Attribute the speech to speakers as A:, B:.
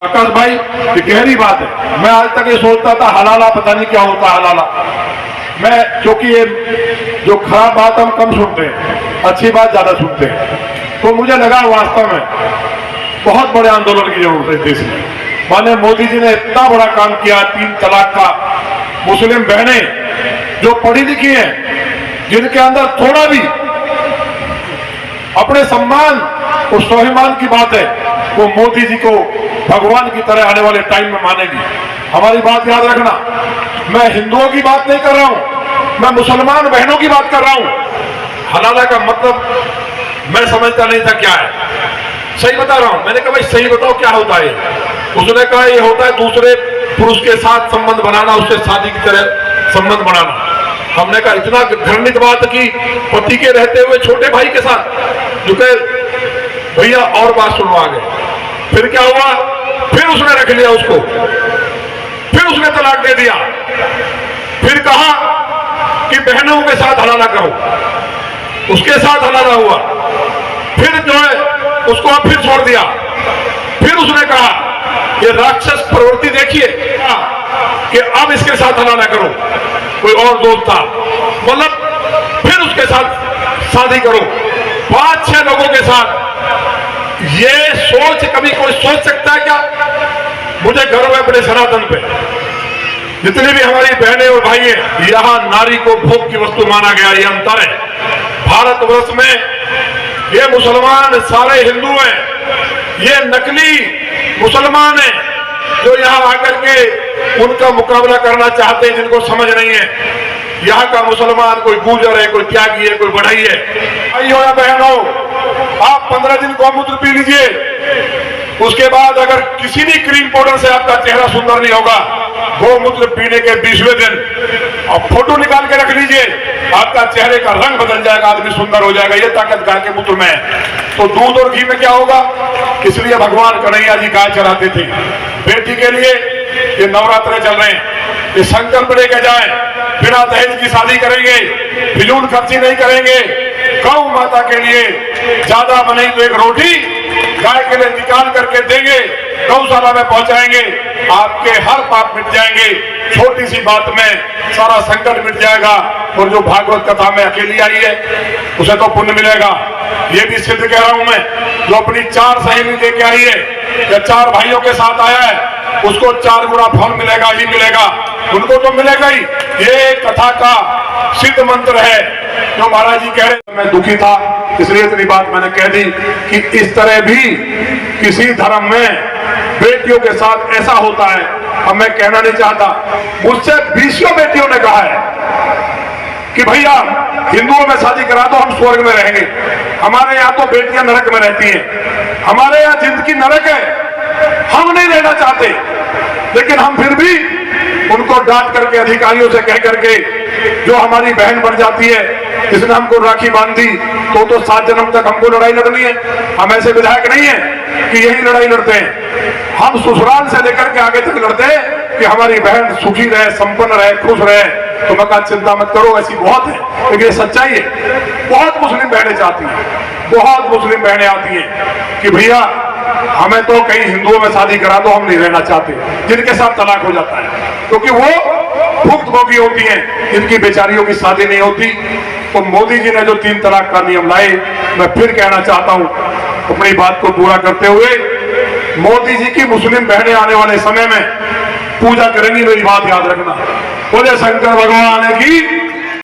A: आकाश भाई, ये गहरी बात है। मैं आज तक ये सोचता था हलाला पता नहीं क्या होता हलाला। मैं क्योंकि ये जो खराब बात हम कम सुनते हैं, अच्छी बात ज्यादा सुनते हैं, तो मुझे लगा वास्तव में बहुत बड़े आंदोलन की जरूरत है देश में। माने मोदी जी ने इतना बड़ा काम किया 3 तलाक का। मुस्लिम बहनें जो पढ़ी लिखी हैं, जिनके अंदर थोड़ा भी अपने सम्मान और स्वाभिमान की बात है, वो मोदी जी को भगवान की तरह आने वाले टाइम में मानेगी। हमारी बात याद रखना, मैं हिंदुओं की बात नहीं कर रहा हूं, मैं मुसलमान बहनों की बात कर रहा हूं। हलाला का मतलब मैं समझता नहीं था क्या है। सही बता रहा हूं। मैंने कहा भाई सही बताओ क्या होता है। उसने कहा ये होता है दूसरे पुरुष के साथ संबंध बनाना, उससे शादी की तरह संबंध बनाना। हमने कहा इतना घृणित बात की पति के रहते हुए छोटे भाई के साथ। जो कहे भैया और बात सुनो आगे। फिर क्या हुआ, फिर उसने रख लिया उसको, फिर उसने तलाक दे दिया। फिर कहा कि बहनों के साथ हलाला करो, उसके साथ हलाला हुआ। फिर जो है उसको अब फिर छोड़ दिया। फिर उसने कहा ये राक्षस प्रवृत्ति देखिए कि अब इसके साथ हलाला करो। कोई और दोस्त था, मतलब फिर उसके साथ शादी करो 5-6 लोगों के साथ। ये सोच कभी कोई सोच सकता है क्या? मुझे गर्व है अपने सनातन पे। जितनी भी हमारी बहनें और भाई हैं, यहां नारी को भोग की वस्तु माना गया, ये अंतर है। भारतवर्ष में ये मुसलमान सारे हिंदू हैं, ये नकली मुसलमान हैं जो यहां आकर के उनका मुकाबला करना चाहते हैं, जिनको समझ नहीं है। यहाँ का मुसलमान कोई गुर्जर है, कोई त्यागी है, कोई बढ़ई है। भाइयों या बहनों, आप 15 दिन गौमूत्र पी लीजिए, उसके बाद अगर किसी भी क्रीम पाउडर से आपका चेहरा सुंदर नहीं होगा, गौमूत्र पीने के 20वें दिन और फोटो निकाल के रख लीजिए, आपका चेहरे का रंग बदल जाएगा, आदमी सुंदर हो जाएगा। ये ताकत गाय के मूत्र में है। तो दूध और घी में क्या होगा? इसलिए भगवान कन्हैया जी गाय चराते थे बेटी के लिए। ये नवरात्र चल रहे हैं, ये संकल्प लेके जाए, बिना दहेज की शादी करेंगे, फिजूल खर्ची नहीं करेंगे, गौ माता के लिए ज्यादा बनी तो एक रोटी गाय के लिए निकाल करके देंगे, गौशाला में पहुंचाएंगे, आपके हर पाप मिट जाएंगे। छोटी सी बात में सारा संकट मिट जाएगा। और जो भागवत कथा में अकेली आई है, उसे तो पुण्य मिलेगा। ये भी सिद्ध कह रहा हूं मैं, जो अपनी 4 सहेली लेके आई है या 4 भाइयों के साथ आया है, उसको 4 गुना फल मिलेगा ही मिलेगा। उनको तो मिलेगा ही। ये कथा का सिद्ध मंत्र है जो महाराज जी कह रहे। मैं दुखी था, इसलिए इतनी बात मैंने कह दी कि इस तरह भी किसी धर्म में बेटियों के साथ ऐसा होता है। अब मैं कहना नहीं चाहता, मुझसे 20 बेटियों ने कहा है कि भैया हिंदुओं में शादी करा दो, हम स्वर्ग में रहेंगे। हमारे यहाँ तो बेटियां नरक में रहती हैं, हमारे यहाँ जिंदगी नरक है, हम नहीं रहना चाहते। लेकिन हम फिर भी उनको डांट करके, अधिकारियों से कह करके, जो हमारी बहन बन जाती है, जिसने हमको राखी बांधी, तो 7 जन्म तक हमको लड़ाई लड़नी है। हम ऐसे विधायक नहीं है कि यही लड़ाई लड़ते हैं। हम ससुराल से लेकर के आगे तक लड़ते हैं कि हमारी बहन सुखी रहे, संपन्न रहे, खुश रहे। तो मैं कहा चिंता मत करो, ऐसी बहुत है, लेकिन ये सच्चाई है। बहुत मुस्लिम बहनें चाहती हैं, बहुत मुस्लिम बहनें आती हैं कि भैया हमें तो कहीं हिंदुओं में शादी करा दो, हम नहीं रहना चाहते, जिनके साथ तलाक हो जाता है, क्योंकि वो भुक्तभोगी होती हैं, जिनकी बेचारियों की शादी नहीं होती। तो मोदी जी ने जो 3 तलाक का नियम लाए, मैं फिर कहना चाहता हूं अपनी बात को पूरा करते हुए, मोदी जी की मुस्लिम बहनें आने वाले समय में पूजा करेंगी। मेरी बात याद रखना। बोले शंकर भगवान की